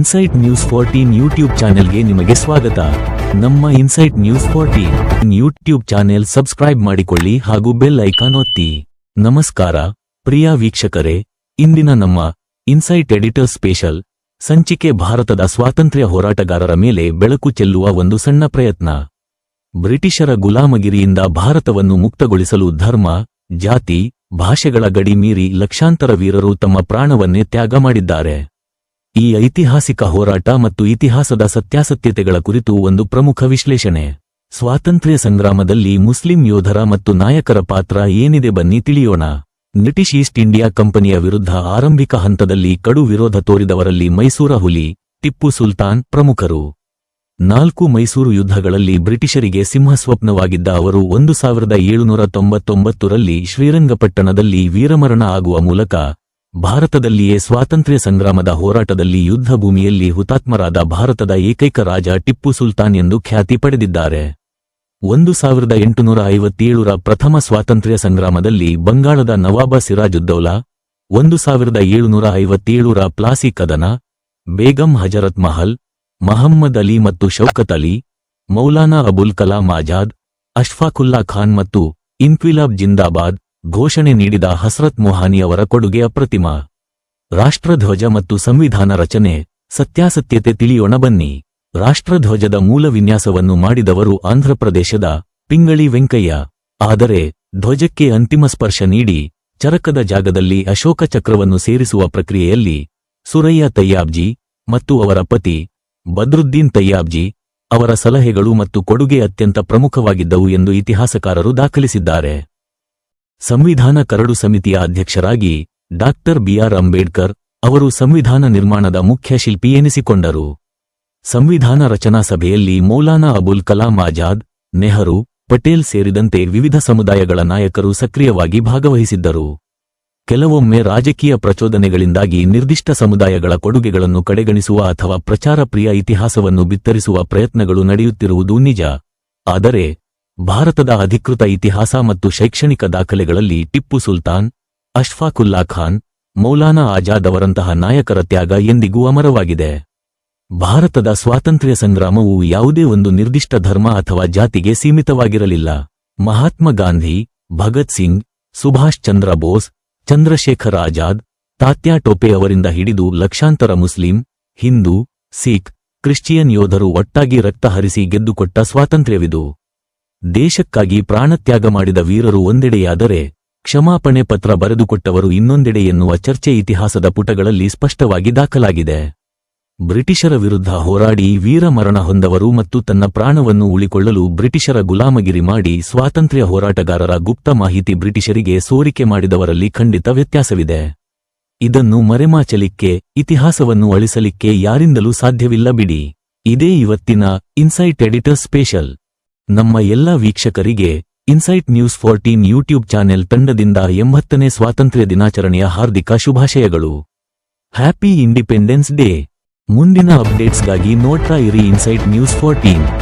Insight news 14 YouTube ಚಾನೆಲ್ಗೆ ನಿಮಗೆ ಸ್ವಾಗತ. ನಮ್ಮ insight news 14 YouTube channel subscribe ಮಾಡಿಕೊಳ್ಳಿ ಹಾಗೂ ಬೆಲ್ ಐಕಾನ್ ಒತ್ತಿ. ನಮಸ್ಕಾರ ಪ್ರಿಯ ವೀಕ್ಷಕರೇ, ಇಂದಿನ ನಮ್ಮ ಇನ್ಸೈಟ್ ಎಡಿಟರ್ ಸ್ಪೆಷಲ್ ಸಂಚಿಕೆ ಭಾರತದ ಸ್ವಾತಂತ್ರ್ಯ ಹೋರಾಟಗಾರರ ಮೇಲೆ ಬೆಳಕು ಚೆಲ್ಲುವ ಒಂದು ಸಣ್ಣ ಪ್ರಯತ್ನ. ಬ್ರಿಟಿಷರ ಗುಲಾಮಗಿರಿಯಿಂದ ಭಾರತವನ್ನು ಮುಕ್ತಗೊಳಿಸಲು ಧರ್ಮ, ಜಾತಿ, ಭಾಷೆಗಳ ಗಡಿ ಮೀರಿ ಲಕ್ಷಾಂತರ ವೀರರು ತಮ್ಮ ಪ್ರಾಣವನ್ನೇ ತ್ಯಾಗ ಮಾಡಿದ್ದಾರೆ. ಈ ಐತಿಹಾಸಿಕ ಹೋರಾಟ ಮತ್ತು ಇತಿಹಾಸದ ಸತ್ಯಾಸತ್ಯತೆಗಳ ಕುರಿತು ಒಂದು ಪ್ರಮುಖ ವಿಶ್ಲೇಷಣೆ. ಸ್ವಾತಂತ್ರ್ಯ ಸಂಗ್ರಾಮದಲ್ಲಿ ಮುಸ್ಲಿಂ ಯೋಧರ ಮತ್ತು ನಾಯಕರ ಪಾತ್ರ ಏನಿದೆ ಬನ್ನಿ ತಿಳಿಯೋಣ. ಬ್ರಿಟಿಷ್ ಈಸ್ಟ್ ಇಂಡಿಯಾ ಕಂಪನಿಯ ವಿರುದ್ಧ ಆರಂಭಿಕ ಹಂತದಲ್ಲಿ ಕಡು ವಿರೋಧ ತೋರಿದವರಲ್ಲಿ ಮೈಸೂರ ಹುಲಿ, ಟಿಪ್ಪು ಸುಲ್ತಾನ್ ಪ್ರಮುಖರು. 4 ಮೈಸೂರು ಯುದ್ಧಗಳಲ್ಲಿ ಬ್ರಿಟಿಷರಿಗೆ ಸಿಂಹಸ್ವಪ್ನವಾಗಿದ್ದ ಅವರು 1799ರಲ್ಲಿ ಶ್ರೀರಂಗಪಟ್ಟಣದಲ್ಲಿ ವೀರಮರಣ ಆಗುವ ಮೂಲಕ ಭಾರತದಲ್ಲಿಯೇ ಸ್ವಾತಂತ್ರ್ಯ ಸಂಗ್ರಾಮದ ಹೋರಾಟದಲ್ಲಿ ಯುದ್ಧ ಭೂಮಿಯಲ್ಲಿ ಹುತಾತ್ಮರಾದ ಭಾರತದ ಏಕೈಕ ರಾಜ ಟಿಪ್ಪು ಸುಲ್ತಾನ್ ಎಂದು ಖ್ಯಾತಿ ಪಡೆದಿದ್ದಾರೆ. 1857ರ ಪ್ರಥಮ ಸ್ವಾತಂತ್ರ್ಯ ಸಂಗ್ರಾಮದಲ್ಲಿ ಬಂಗಾಳದ ನವಾಬ ಸಿರಾಜುದ್ದೌಲಾ, 1757ರ ಪ್ಲಾಸಿ ಕದನ, ಬೇಗಂ ಹಜರತ್ ಮಹಲ್, ಮಹಮ್ಮದ್ ಅಲಿ ಮತ್ತು ಶೌಕತ್ ಅಲಿ, ಮೌಲಾನಾ ಅಬುಲ್ ಕಲಾಂ ಆಜಾದ್, ಅಶ್ಫಾಕುಲ್ಲಾ ಖಾನ್ ಮತ್ತು ಇನ್ಕ್ವಿಲಾಬ್ ಜಿಂದಾಬಾದ್ ಘೋಷಣೆ ನೀಡಿದ ಹಸ್ರತ್ ಮೊಹಾನಿ ಅವರ ಕೊಡುಗೆ ಅಪ್ರತಿಮ. ರಾಷ್ಟ್ರಧ್ವಜ ಮತ್ತು ಸಂವಿಧಾನ ರಚನೆ ಸತ್ಯಾಸತ್ಯತೆ ತಿಳಿಯೋಣ ಬನ್ನಿ. ರಾಷ್ಟ್ರಧ್ವಜದ ಮೂಲ ವಿನ್ಯಾಸವನ್ನು ಮಾಡಿದವರು ಆಂಧ್ರಪ್ರದೇಶದ ಪಿಂಗಳಿ ವೆಂಕಯ್ಯ. ಆದರೆ ಧ್ವಜಕ್ಕೆ ಅಂತಿಮ ಸ್ಪರ್ಶ ನೀಡಿ ಚರಕದ ಜಾಗದಲ್ಲಿ ಅಶೋಕ ಚಕ್ರವನ್ನು ಸೇರಿಸುವ ಪ್ರಕ್ರಿಯೆಯಲ್ಲಿ ಸುರಯ್ಯ ತಯ್ಯಾಬ್ಜಿ ಮತ್ತು ಅವರ ಪತಿ ಬದ್ರುದ್ದೀನ್ ತಯ್ಯಾಬ್ಜಿ ಅವರ ಸಲಹೆಗಳು ಮತ್ತು ಕೊಡುಗೆ ಅತ್ಯಂತ ಪ್ರಮುಖವಾಗಿದ್ದವು ಎಂದು ಇತಿಹಾಸಕಾರರು ದಾಖಲಿಸಿದ್ದಾರೆ. ಸಂವಿಧಾನ ಕರಡು ಸಮಿತಿಯ ಅಧ್ಯಕ್ಷರಾಗಿ ಡಾಕ್ಟರ್ ಬಿಆರ್ ಅಂಬೇಡ್ಕರ್ ಅವರು ಸಂವಿಧಾನ ನಿರ್ಮಾಣದ ಮುಖ್ಯ ಶಿಲ್ಪಿ ಎನಿಸಿಕೊಂಡರು. ಸಂವಿಧಾನ ರಚನಾ ಸಭೆಯಲ್ಲಿ ಮೌಲಾನಾ ಅಬುಲ್ ಕಲಾಂ ಆಜಾದ್, ನೆಹರು, ಪಟೇಲ್ ಸೇರಿದಂತೆ ವಿವಿಧ ಸಮುದಾಯಗಳ ನಾಯಕರು ಸಕ್ರಿಯವಾಗಿ ಭಾಗವಹಿಸಿದ್ದರು. ಕೆಲವೊಮ್ಮೆ ರಾಜಕೀಯ ಪ್ರಚೋದನೆಗಳಿಂದಾಗಿ ನಿರ್ದಿಷ್ಟ ಸಮುದಾಯಗಳ ಕೊಡುಗೆಗಳನ್ನು ಕಡೆಗಣಿಸುವ ಅಥವಾ ಪ್ರಚಾರ ಪ್ರಿಯ ಇತಿಹಾಸವನ್ನು ಬಿತ್ತರಿಸುವ ಪ್ರಯತ್ನಗಳು ನಡೆಯುತ್ತಿರುವುದು ನಿಜ. ಆದರೆ ಭಾರತದ ಅಧಿಕೃತ ಇತಿಹಾಸ ಮತ್ತು ಶೈಕ್ಷಣಿಕ ದಾಖಲೆಗಳಲ್ಲಿ ಟಿಪ್ಪು ಸುಲ್ತಾನ್, ಅಶ್ಫಾಕುಲ್ಲಾ ಖಾನ್, ಮೌಲಾನಾ ಆಜಾದ್ ಅವರಂತಹ ನಾಯಕರ ತ್ಯಾಗ ಎಂದಿಗೂ ಅಮರವಾಗಿದೆ. ಭಾರತದ ಸ್ವಾತಂತ್ರ್ಯ ಸಂಗ್ರಾಮವು ಯಾವುದೇ ಒಂದು ನಿರ್ದಿಷ್ಟ ಧರ್ಮ ಅಥವಾ ಜಾತಿಗೆ ಸೀಮಿತವಾಗಿರಲಿಲ್ಲ. ಮಹಾತ್ಮ ಗಾಂಧಿ, ಭಗತ್ ಸಿಂಗ್, ಸುಭಾಷ್ ಚಂದ್ರ ಬೋಸ್, ಚಂದ್ರಶೇಖರ್ ಆಜಾದ್, ತಾತ್ಯಾ ಟೋಪೆ ಅವರಿಂದ ಹಿಡಿದು ಲಕ್ಷಾಂತರ ಮುಸ್ಲಿಂ, ಹಿಂದೂ, ಸಿಖ್, ಕ್ರಿಶ್ಚಿಯನ್ ಯೋಧರು ಒಟ್ಟಾಗಿ ರಕ್ತ ಹರಿಸಿ ಗೆದ್ದುಕೊಟ್ಟ ಸ್ವಾತಂತ್ರ್ಯವಿದು. ದೇಶಕ್ಕಾಗಿ ಪ್ರಾಣತ್ಯಾಗ ಮಾಡಿದ ವೀರರು ಒಂದೆಡೆಯಾದರೆ ಕ್ಷಮಾಪಣೆ ಪತ್ರ ಬರೆದುಕೊಟ್ಟವರು ಇನ್ನೊಂದೆಡೆ ಎನ್ನುವ ಚರ್ಚೆ ಇತಿಹಾಸದ ಪುಟಗಳಲ್ಲಿ ಸ್ಪಷ್ಟವಾಗಿ ದಾಖಲಾಗಿದೆ. ಬ್ರಿಟಿಷರ ವಿರುದ್ಧ ಹೋರಾಡಿ ವೀರ ಮರಣ ಹೊಂದವರು ಮತ್ತು ತನ್ನ ಪ್ರಾಣವನ್ನು ಉಳಿಕೊಳ್ಳಲು ಬ್ರಿಟಿಷರ ಗುಲಾಮಗಿರಿ ಮಾಡಿ ಸ್ವಾತಂತ್ರ್ಯ ಹೋರಾಟಗಾರರ ಗುಪ್ತ ಮಾಹಿತಿ ಬ್ರಿಟಿಷರಿಗೆ ಸೋರಿಕೆ ಮಾಡಿದವರಲ್ಲಿ ಖಂಡಿತ ವ್ಯತ್ಯಾಸವಿದೆ. ಇದನ್ನು ಮರೆಮಾಚಲಿಕ್ಕೆ, ಇತಿಹಾಸವನ್ನು ಅಳಿಸಲಿಕ್ಕೆ ಯಾರಿಂದಲೂ ಸಾಧ್ಯವಿಲ್ಲ ಬಿಡಿ. ಇದೇ ಇವತ್ತಿನ ಇನ್ಸೈಟ್ ಎಡಿಟರ್ ಸ್ಪೆಷಲ್. ನಮ್ಮ ಎಲ್ಲ ವೀಕ್ಷಕರಿಗೆ ಇನ್ಸೈಟ್ ನ್ಯೂಸ್ 14 ಯೂಟ್ಯೂಬ್ ಚಾನೆಲ್ ತಂಡದಿಂದ 80ನೇ ಸ್ವಾತಂತ್ರ್ಯ ದಿನಾಚರಣೆಯ ಹಾರ್ದಿಕ ಶುಭಾಶಯಗಳು. Happy independence day. ಮುಂದಿನ ಅಪ್ಡೇಟ್ಸ್ಗಾಗಿ ನೋಡ್ತಾ ಇರಿ ಇನ್ಸೈಟ್ ನ್ಯೂಸ್ 14.